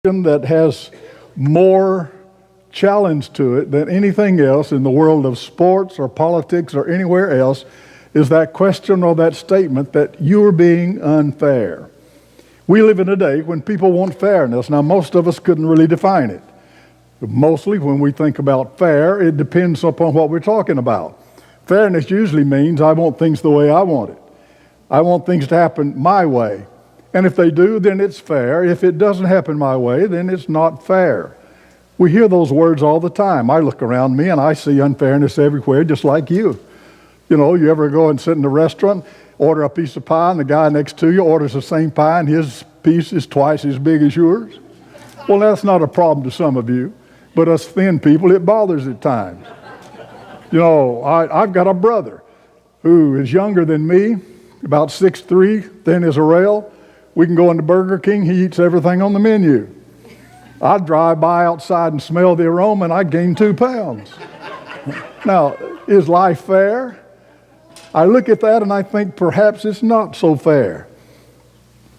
that has more challenge to it than anything else in the world of sports or politics or anywhere else is that question or that statement that you're being unfair. We live in a day when people want fairness. Now, most of us couldn't really define it. Mostly when we think about fair, it depends upon what we're talking about. Fairness usually means I want things the way I want it. I want things to happen my way. And if they do, then it's fair. If it doesn't happen my way, then it's not fair. We hear those words all the time. I look around me and I see unfairness everywhere, just like you. You know, you ever go and sit in a restaurant, order a piece of pie, and the guy next to you orders the same pie, and his piece is twice as big as yours? Well, that's not a problem to some of you, but us thin people, it bothers at times. You know, I've got a brother who is younger than me, about 6'3", thin as a rail. We can go into Burger King, he eats everything on the menu. I drive by outside and smell the aroma and I gain 2 pounds. Now, is life fair? I look at that and I think perhaps it's not so fair.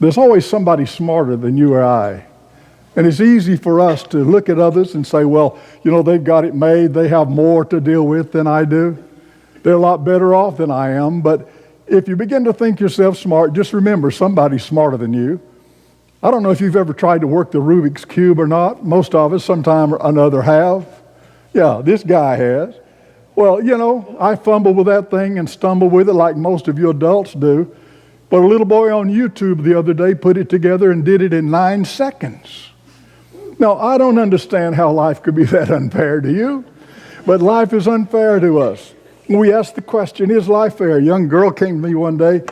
There's always somebody smarter than you or I. And it's easy for us to look at others and say, well, you know, they've got it made. They have more to deal with than I do. They're a lot better off than I am. But if you begin to think yourself smart, just remember somebody's smarter than you. I don't know if you've ever tried to work the Rubik's Cube or not. Most of us sometime or another have. Yeah, this guy has. Well, you know, I fumble with that thing and stumble with it like most of you adults do. But a little boy on YouTube the other day put it together and did it in 9 seconds. Now, I don't understand how life could be that unfair to you, but life is unfair to us. We asked the question, is life fair? A young girl came to me one day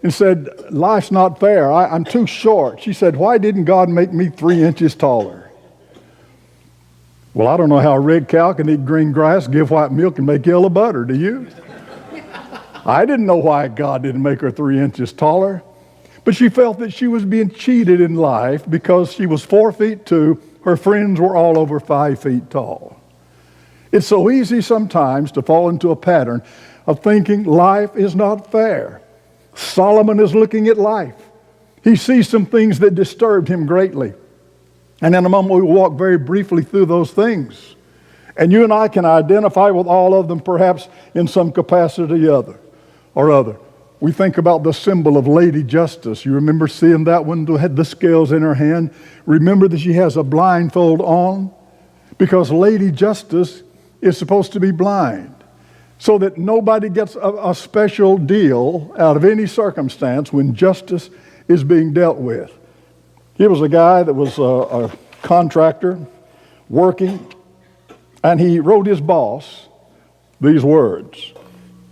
and said, life's not fair. I'm too short. She said, why didn't God make me 3 inches taller? Well, I don't know how a red cow can eat green grass, give white milk, and make yellow butter, do you? I didn't know why God didn't make her 3 inches taller. But she felt that she was being cheated in life because she was 4'2". Her friends were all over 5 feet tall. It's so easy sometimes to fall into a pattern of thinking life is not fair. Solomon is looking at life. He sees some things that disturbed him greatly. And in a moment we will walk very briefly through those things. And you and I can identify with all of them perhaps in some capacity or other. We think about the symbol of Lady Justice. You remember seeing that one who had the scales in her hand? Remember that she has a blindfold on? Because Lady Justice is supposed to be blind, so that nobody gets a special deal out of any circumstance when justice is being dealt with. Here was a guy that was a contractor working, and he wrote his boss these words.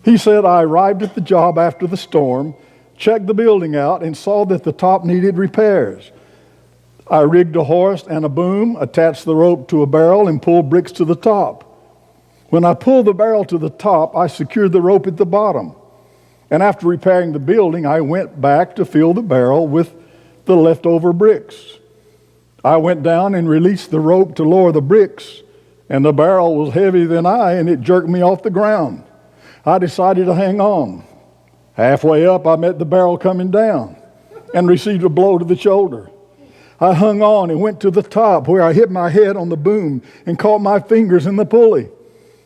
He said, I arrived at the job after the storm, checked the building out, and saw that the top needed repairs. I rigged a horse and a boom, attached the rope to a barrel, and pulled bricks to the top. When I pulled the barrel to the top, I secured the rope at the bottom. And after repairing the building, I went back to fill the barrel with the leftover bricks. I went down and released the rope to lower the bricks, and the barrel was heavier than I, and it jerked me off the ground. I decided to hang on. Halfway up, I met the barrel coming down and received a blow to the shoulder. I hung on and went to the top, where I hit my head on the boom and caught my fingers in the pulley.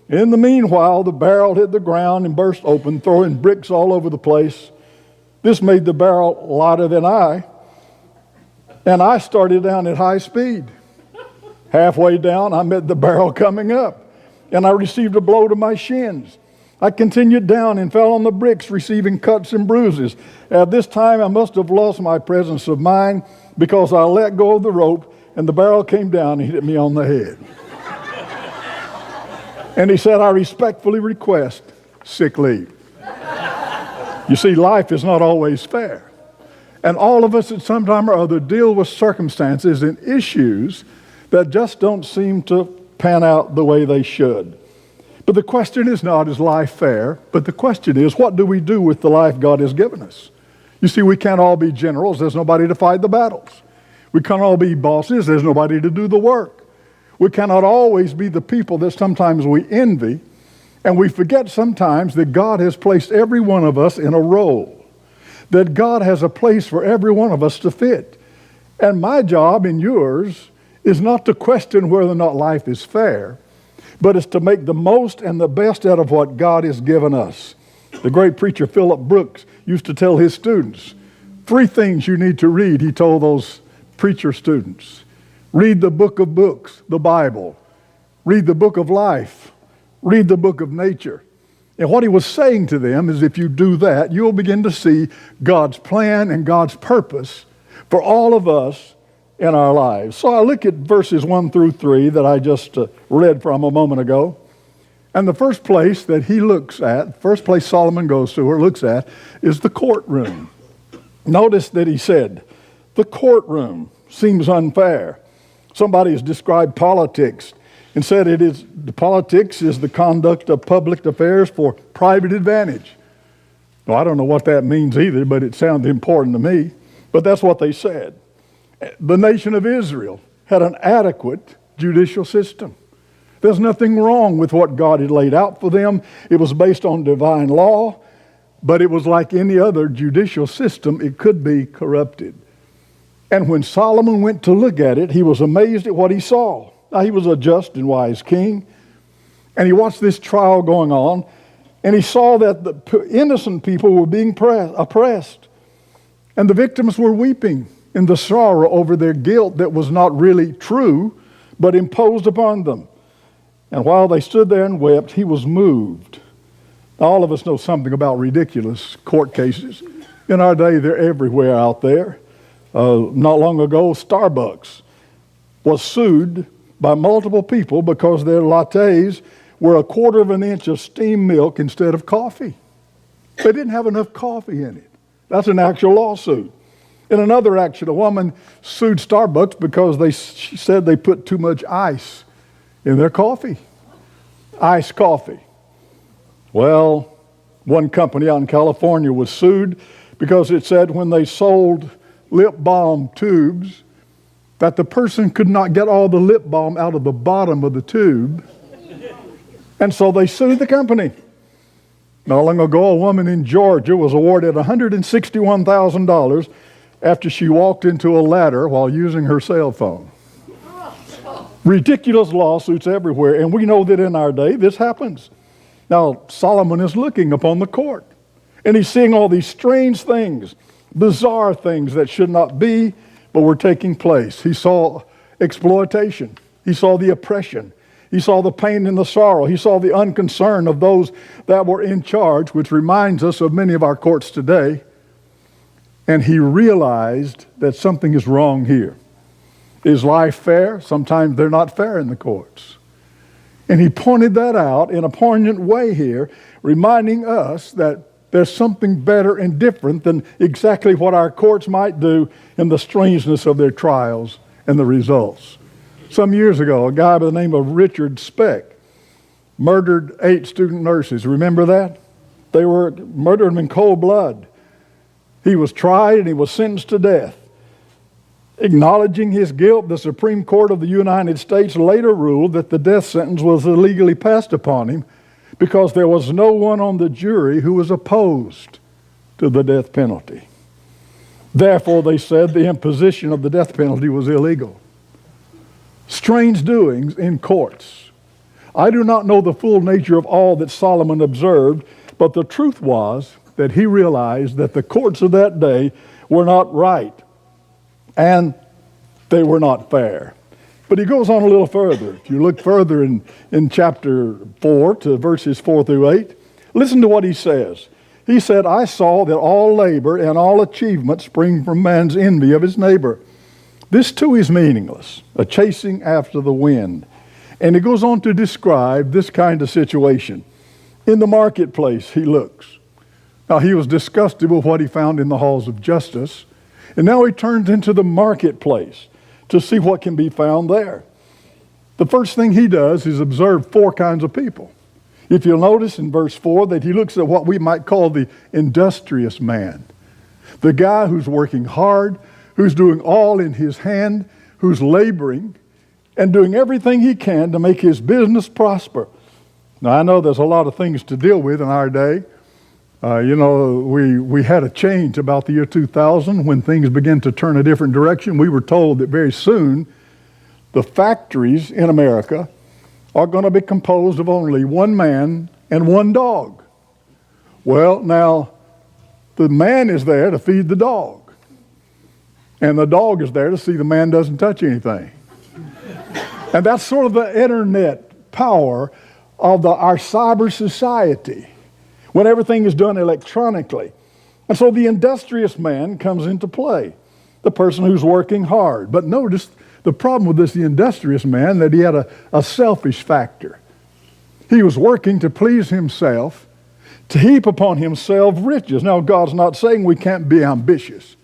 In the meanwhile, the barrel hit the ground and burst open, throwing bricks all over the place. This made the barrel lighter than I, and I started down at high speed. Halfway down, I met the barrel coming up, and I received a blow to my shins. I continued down and fell on the bricks, receiving cuts and bruises. At this time, I must have lost my presence of mind because I let go of the rope, and the barrel came down and hit me on the head. And he said, I respectfully request sick leave. You see, life is not always fair. And all of us at some time or other deal with circumstances and issues that just don't seem to pan out the way they should. But the question is not, is life fair? But the question is, what do we do with the life God has given us? You see, we can't all be generals. There's nobody to fight the battles. We can't all be bosses. There's nobody to do the work. We cannot always be the people that sometimes we envy, and we forget sometimes that God has placed every one of us in a role, that God has a place for every one of us to fit. And my job and yours is not to question whether or not life is fair, but it's to make the most and the best out of what God has given us. The great preacher Philip Brooks used to tell his students, 3 things you need to read, he told those preacher students. Read the book of books, the Bible. Read the book of life. Read the book of nature. And what he was saying to them is if you do that, you'll begin to see God's plan and God's purpose for all of us in our lives. So I look at verses 1 through 3 that I just read from a moment ago. And the first place that he looks at, first place Solomon goes to or looks at, is the courtroom. Notice that he said, the courtroom seems unfair. Somebody has described politics and said politics is the conduct of public affairs for private advantage. Well, I don't know what that means either, but it sounded important to me. But that's what they said. The nation of Israel had an adequate judicial system. There's nothing wrong with what God had laid out for them. It was based on divine law, but it was like any other judicial system. It could be corrupted. And when Solomon went to look at it, he was amazed at what he saw. Now, he was a just and wise king, and he watched this trial going on, and he saw that the innocent people were being oppressed, and the victims were weeping in the sorrow over their guilt that was not really true, but imposed upon them. And while they stood there and wept, he was moved. Now, all of us know something about ridiculous court cases. In our day, they're everywhere out there. Not long ago, Starbucks was sued by multiple people because their lattes were 1/4 of an inch of steamed milk instead of coffee. They didn't have enough coffee in it. That's an actual lawsuit. In another action, a woman sued Starbucks because she said they put too much ice in their coffee. Iced coffee. Well, one company out in California was sued because it said when they sold lip balm tubes that the person could not get all the lip balm out of the bottom of the tube. And so they sued the company. Not long ago, a woman in Georgia was awarded $161,000 after she walked into a ladder while using her cell phone. Ridiculous lawsuits everywhere, and we know that in our day this happens. Now, Solomon is looking upon the court, and he's seeing all these strange things, bizarre things that should not be, but were taking place. He saw exploitation. He saw the oppression. He saw the pain and the sorrow. He saw the unconcern of those that were in charge, which reminds us of many of our courts today. And he realized that something is wrong here. Is life fair? Sometimes they're not fair in the courts. And he pointed that out in a poignant way here, reminding us that there's something better and different than exactly what our courts might do in the strangeness of their trials and the results. Some years ago, a guy by the name of Richard Speck murdered 8 student nurses. Remember that? They were murdered them in cold blood. He was tried and he was sentenced to death. Acknowledging his guilt, the Supreme Court of the United States later ruled that the death sentence was illegally passed upon him because there was no one on the jury who was opposed to the death penalty. Therefore, they said the imposition of the death penalty was illegal. Strange doings in courts. I do not know the full nature of all that Solomon observed, but the truth was that he realized that the courts of that day were not right and they were not fair. But he goes on a little further. If you look further in chapter 4 to verses 4 through 8, listen to what he says. He said, I saw that all labor and all achievement spring from man's envy of his neighbor. This too is meaningless, a chasing after the wind. And he goes on to describe this kind of situation. In the marketplace, he looks. Now, he was disgusted with what he found in the halls of justice, and now he turns into the marketplace to see what can be found there. The first thing he does is observe 4 kinds of people. If you'll notice in verse 4 that he looks at what we might call the industrious man, the guy who's working hard, who's doing all in his hand, who's laboring and doing everything he can to make his business prosper. Now, I know there's a lot of things to deal with in our day. We had a change about the year 2000 when things began to turn a different direction. We were told that very soon the factories in America are going to be composed of only one man and one dog. Well, now, the man is there to feed the dog, and the dog is there to see the man doesn't touch anything. And that's sort of the internet power of our cyber society, when everything is done electronically. And so the industrious man comes into play, the person who's working hard. But notice the problem with the industrious man, that he had a selfish factor. He was working to please himself, to heap upon himself riches. Now, God's not saying we can't be ambitious.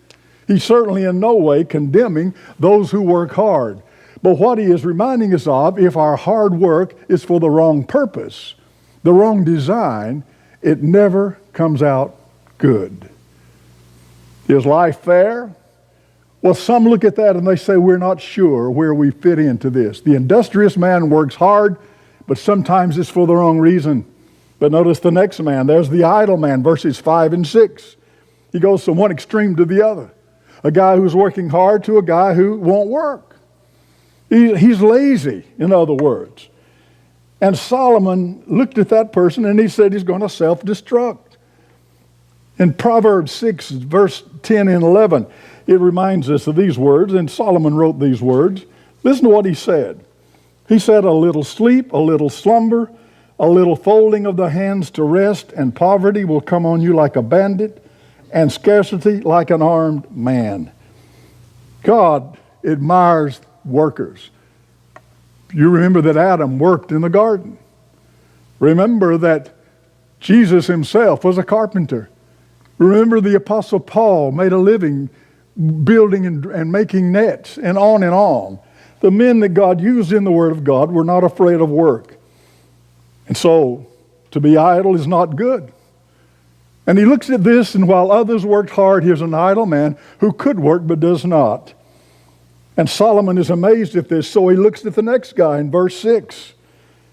He's certainly in no way condemning those who work hard. But what he is reminding us of, if our hard work is for the wrong purpose, the wrong design, it never comes out good. Is life fair? Well, some look at that and they say, we're not sure where we fit into this. The industrious man works hard, but sometimes it's for the wrong reason. But notice the next man. There's the idle man, verses 5 and 6. He goes from one extreme to the other. A guy who's working hard to a guy who won't work. He's lazy, in other words. And Solomon looked at that person and he said he's going to self-destruct. In Proverbs 6, verse 10 and 11, it reminds us of these words, and Solomon wrote these words. Listen to what he said. He said, a little sleep, a little slumber, a little folding of the hands to rest, and poverty will come on you like a bandit, and scarcity like an armed man. God admires workers. You remember that Adam worked in the garden. Remember that Jesus himself was a carpenter. Remember the Apostle Paul made a living building and making nets, and on and on. The men that God used in the Word of God were not afraid of work. And so, to be idle is not good. And he looks at this, and while others worked hard, here's an idle man who could work but does not. And Solomon is amazed at this, so he looks at the next guy in verse 6.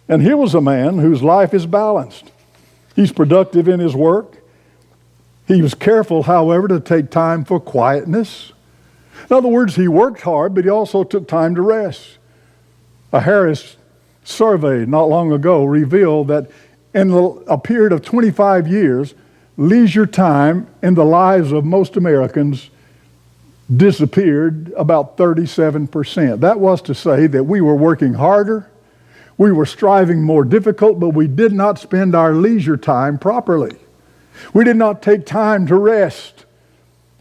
And here was a man whose life is balanced. He's productive in his work. He was careful, however, to take time for quietness. In other words, he worked hard, but he also took time to rest. A Harris survey not long ago revealed that in a period of 25 years, leisure time in the lives of most Americans disappeared about 37%. That was to say that we were working harder, we were striving more difficult, but we did not spend our leisure time properly. We did not take time to rest.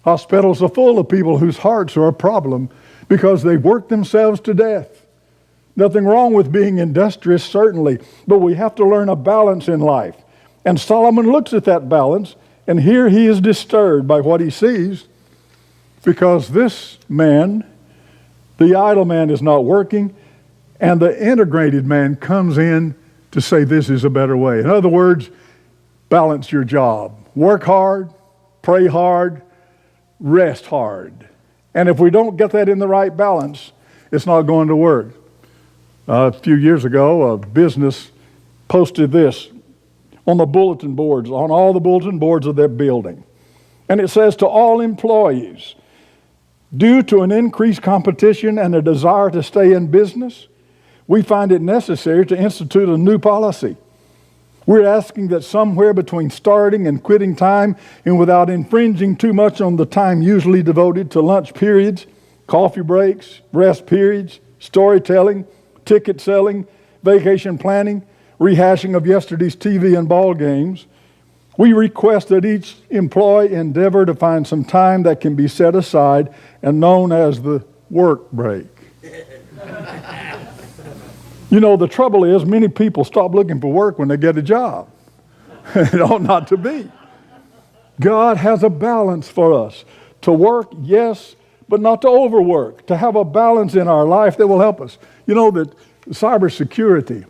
Hospitals are full of people whose hearts are a problem because they've worked themselves to death. Nothing wrong with being industrious, certainly, but we have to learn a balance in life. And Solomon looks at that balance, and here he is disturbed by what he sees, because this man, the idle man, is not working, and the integrated man comes in to say this is a better way. In other words, balance your job. Work hard, pray hard, rest hard. And if we don't get that in the right balance, it's not going to work. A few years ago, a business posted this on the bulletin boards, on all the bulletin boards of their building. And it says, to all employees, due to an increased competition and a desire to stay in business, we find it necessary to institute a new policy. We're asking that somewhere between starting and quitting time, and without infringing too much on the time usually devoted to lunch periods, coffee breaks, rest periods, storytelling, ticket selling, vacation planning, rehashing of yesterday's TV and ball games, we request that each employee endeavor to find some time that can be set aside and known as the work break. You know, the trouble is many people stop looking for work when they get a job. It ought not to be. God has a balance for us. To work, yes, but not to overwork. To have a balance in our life that will help us. You know that cybersecurity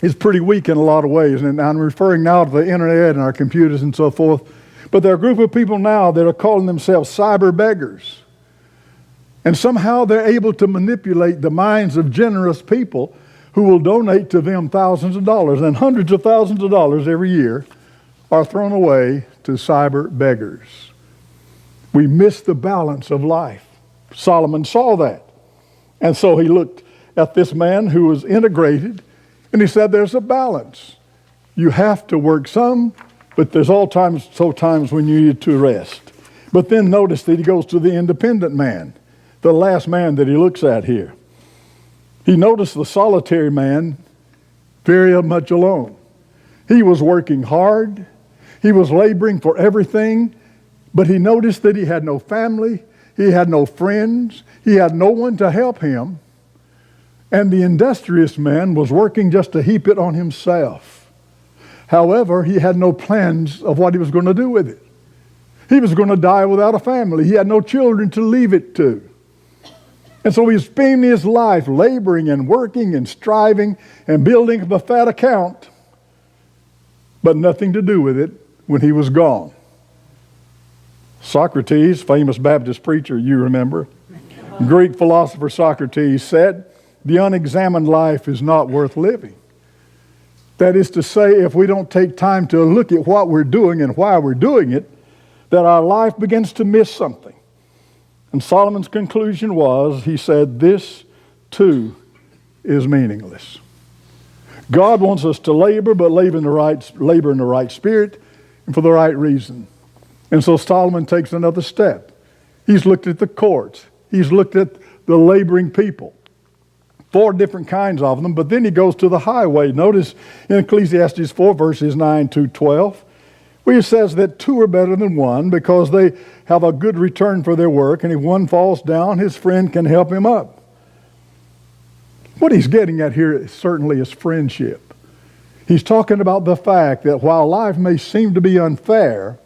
is pretty weak in a lot of ways, and I'm referring now to the internet and our computers and so forth. But there are a group of people now that are calling themselves cyber beggars. And somehow they're able to manipulate the minds of generous people who will donate to them thousands of dollars, and hundreds of thousands of dollars every year are thrown away to cyber beggars. We miss the balance of life. Solomon saw that. And so he looked at this man who was integrated, and he said there's a balance. You have to work some, but there's times when you need to rest. But then notice that he goes to the independent man, the last man that he looks at here. He noticed the solitary man very much alone. He was working hard. He was laboring for everything, but he noticed that he had no family. He had no friends. He had no one to help him. And the industrious man was working just to heap it on himself. However, he had no plans of what he was going to do with it. He was going to die without a family. He had no children to leave it to. And so he was spending his life laboring and working and striving and building up a fat account, but nothing to do with it when he was gone. Socrates, famous Baptist preacher, you remember, Greek philosopher Socrates said, the unexamined life is not worth living. That is to say, if we don't take time to look at what we're doing and why we're doing it, that our life begins to miss something. And Solomon's conclusion was, he said, this too is meaningless. God wants us to labor, but labor in the right spirit and for the right reason. And so Solomon takes another step. He's looked at the courts. He's looked at the laboring people. 4 different kinds of them, but then he goes to the highway. Notice in Ecclesiastes 4, verses 9 to 12, where he says that 2 are better than 1 because they have a good return for their work, and if one falls down, his friend can help him up. What he's getting at here certainly is friendship. He's talking about the fact that while life may seem to be unfair,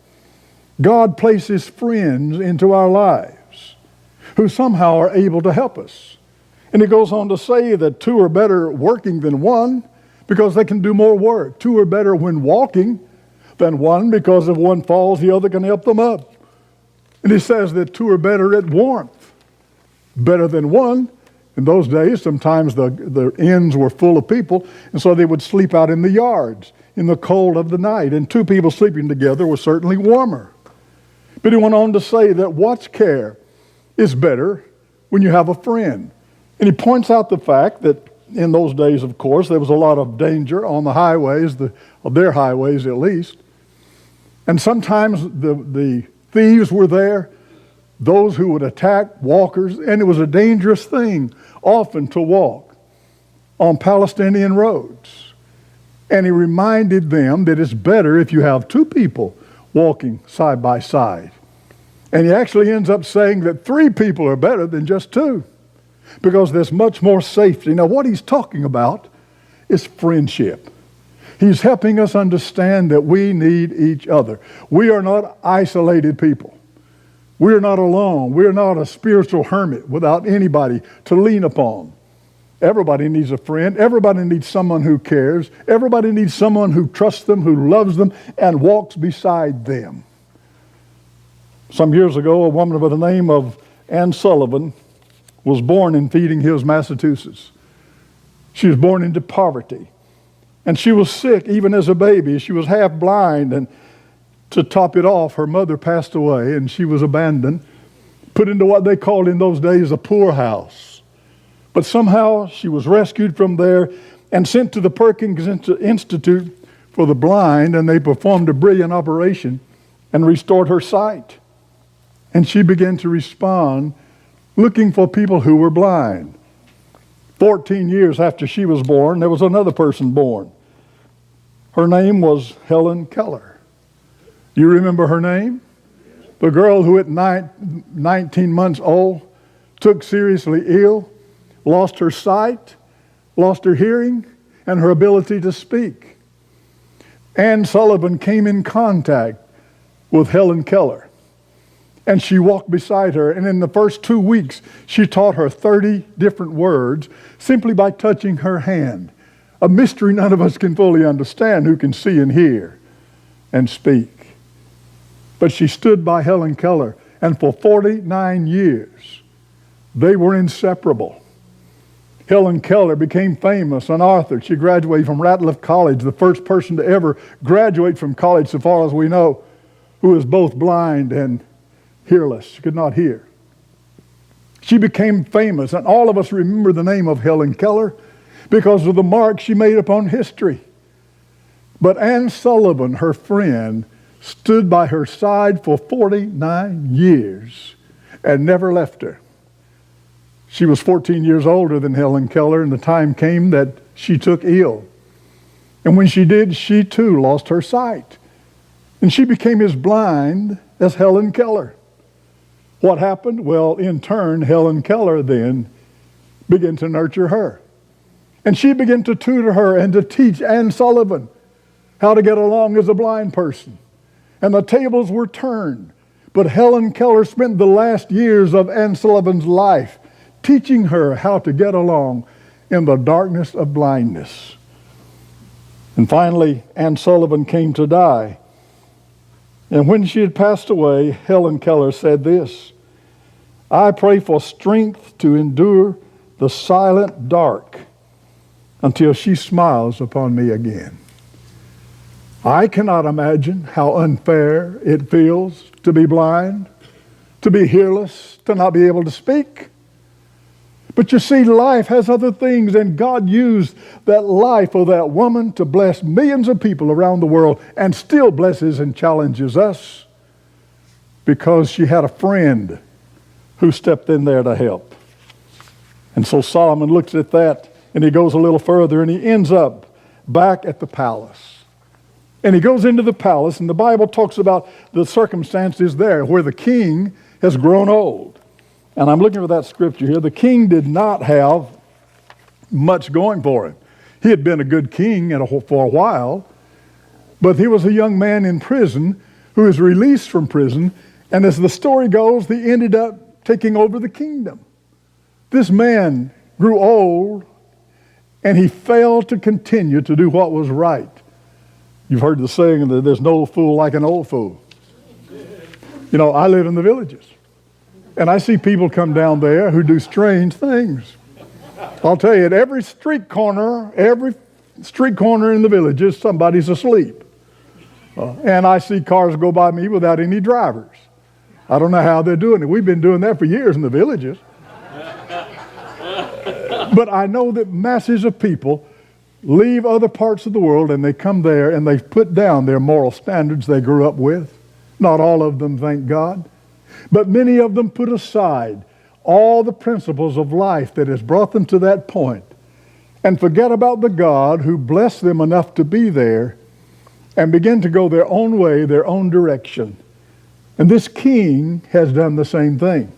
God places friends into our lives who somehow are able to help us. And he goes on to say that 2 are better working than 1 because they can do more work. 2 are better when walking than 1 because if one falls, the other can help them up. And he says that 2 are better at warmth, better than 1. In those days, sometimes the inns were full of people, and so they would sleep out in the yards in the cold of the night. And 2 people sleeping together was certainly warmer. But he went on to say that watch care is better when you have a friend. And he points out the fact that in those days, of course, there was a lot of danger on the highways, their highways at least. And sometimes the thieves were there, those who would attack walkers, and it was a dangerous thing often to walk on Palestinian roads. And he reminded them that it's better if you have 2 people walking side by side. And he actually ends up saying that 3 people are better than just 2. Because there's much more safety. Now, what he's talking about is friendship. He's helping us understand that we need each other. We are not isolated people. We are not alone. We are not a spiritual hermit without anybody to lean upon. Everybody needs a friend. Everybody needs someone who cares. Everybody needs someone who trusts them, who loves them, and walks beside them. Some years ago, a woman by the name of Anne Sullivan was born in Feeding Hills, Massachusetts. She was born into poverty. And she was sick even as a baby. She was half blind, and to top it off, her mother passed away, and she was abandoned, put into what they called in those days a poorhouse. But somehow she was rescued from there and sent to the Perkins Institute for the Blind, and they performed a brilliant operation and restored her sight. And she began to respond looking for people who were blind. 14 years after she was born, there was another person born. Her name was Helen Keller. You remember her name? The girl who at 19 months old took seriously ill, lost her sight, lost her hearing, and her ability to speak. Anne Sullivan came in contact with Helen Keller. And she walked beside her, and in the first 2 weeks, she taught her 30 different words simply by touching her hand. A mystery none of us can fully understand who can see and hear and speak. But she stood by Helen Keller, and for 49 years, they were inseparable. Helen Keller became famous, an author. She graduated from Ratcliffe College, the first person to ever graduate from college, so far as we know, who was both blind and hearless. She could not hear. She She became famous, and all of us remember the name of Helen Keller because of the mark she made upon history. But Anne Sullivan, her friend, stood by her side for 49 years and never left her. She was 14 years older than Helen Keller, and the time came that she took ill. And when she did, she too lost her sight. And she became as blind as Helen Keller. What happened? Well, in turn, Helen Keller then began to nurture her. And she began to tutor her and to teach Anne Sullivan how to get along as a blind person. And the tables were turned. But Helen Keller spent the last years of Anne Sullivan's life teaching her how to get along in the darkness of blindness. And finally, Anne Sullivan came to die. And when she had passed away, Helen Keller said this, "I pray for strength to endure the silent dark until she smiles upon me again." I cannot imagine how unfair it feels to be blind, to be hearless, to not be able to speak. But you see, life has other things, and God used that life of that woman to bless millions of people around the world, and still blesses and challenges us because she had a friend who stepped in there to help. And so Solomon looks at that, and he goes a little further, and he ends up back at the palace. And he goes into the palace, and the Bible talks about the circumstances there where the king has grown old. And I'm looking for that scripture here. The king did not have much going for him. He had been a good king for a while, but he was a young man in prison who was released from prison, and as the story goes, he ended up taking over the kingdom. This man grew old, and he failed to continue to do what was right. You've heard the saying that there's no fool like an old fool. You know, I live in the villages. And I see people come down there who do strange things. I'll tell you, at every street corner in the villages, somebody's asleep. And I see cars go by me without any drivers. I don't know how they're doing it. We've been doing that for years in the villages. But I know that masses of people leave other parts of the world and they come there and they put down their moral standards they grew up with. Not all of them, thank God. But many of them put aside all the principles of life that has brought them to that point and forget about the God who blessed them enough to be there and begin to go their own way, their own direction. And this king has done the same thing.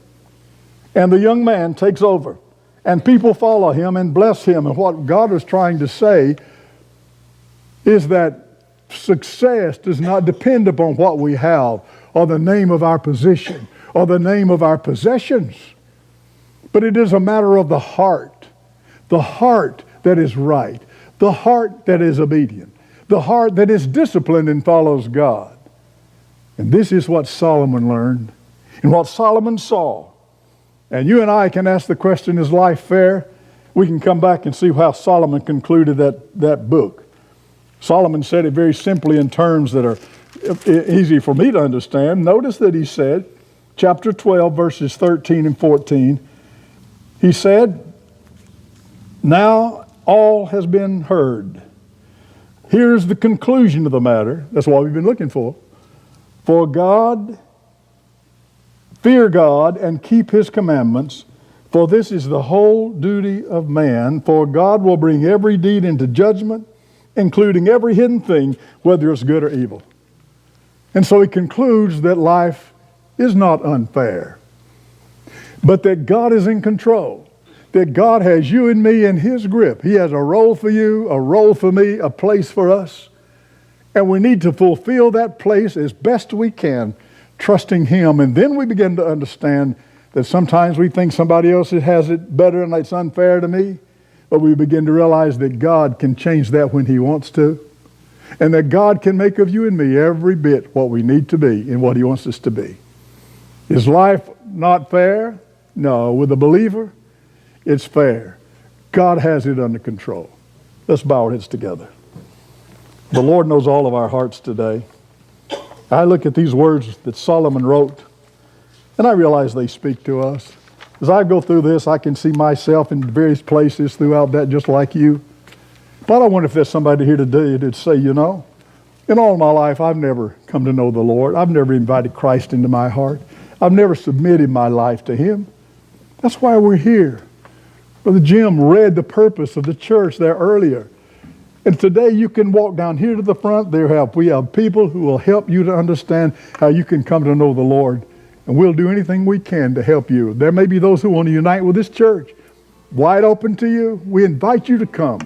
And the young man takes over, and people follow him and bless him. And what God is trying to say is that success does not depend upon what we have or the name of our position or the name of our possessions, but it is a matter of the heart that is right, the heart that is obedient, the heart that is disciplined and follows God. And this is what Solomon learned and what Solomon saw. And you and I can ask the question, is life fair? We can come back and see how Solomon concluded that book. Solomon said it very simply in terms that are easy for me to understand. Notice that he said, chapter 12, verses 13 and 14, he said, "Now all has been heard. Here's the conclusion of the matter." That's what we've been looking for. Fear God and keep his commandments, for this is the whole duty of man. For God will bring every deed into judgment, including every hidden thing, whether it's good or evil. And so he concludes that life is not unfair, but that God is in control, that God has you and me in his grip. He has a role for you, a role for me, a place for us, and we need to fulfill that place as best we can, trusting him. And then we begin to understand that sometimes we think somebody else has it better and it's unfair to me, but we begin to realize that God can change that when he wants to, and that God can make of you and me every bit what we need to be and what he wants us to be. Is life not fair? No. With a believer, it's fair. God has it under control. Let's bow our heads together. The Lord knows all of our hearts today. I look at these words that Solomon wrote, and I realize they speak to us. As I go through this, I can see myself in various places throughout that just like you. But I wonder if there's somebody here today that'd say, in all my life, I've never come to know the Lord. I've never invited Christ into my heart. I've never submitted my life to Him. That's why we're here. Brother Jim read the purpose of the church there earlier. And today you can walk down here to the front. We have people who will help you to understand how you can come to know the Lord. And we'll do anything we can to help you. There may be those who want to unite with this church. Wide open to you. We invite you to come.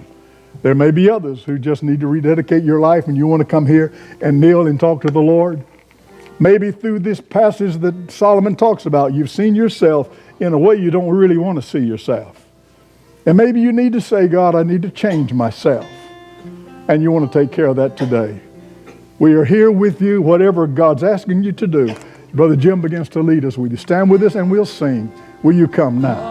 There may be others who just need to rededicate your life and you want to come here and kneel and talk to the Lord. Maybe through this passage that Solomon talks about, you've seen yourself in a way you don't really want to see yourself. And maybe you need to say, God, I need to change myself. And you want to take care of that today. We are here with you, whatever God's asking you to do. Brother Jim begins to lead us. Will you stand with us and we'll sing? Will you come now?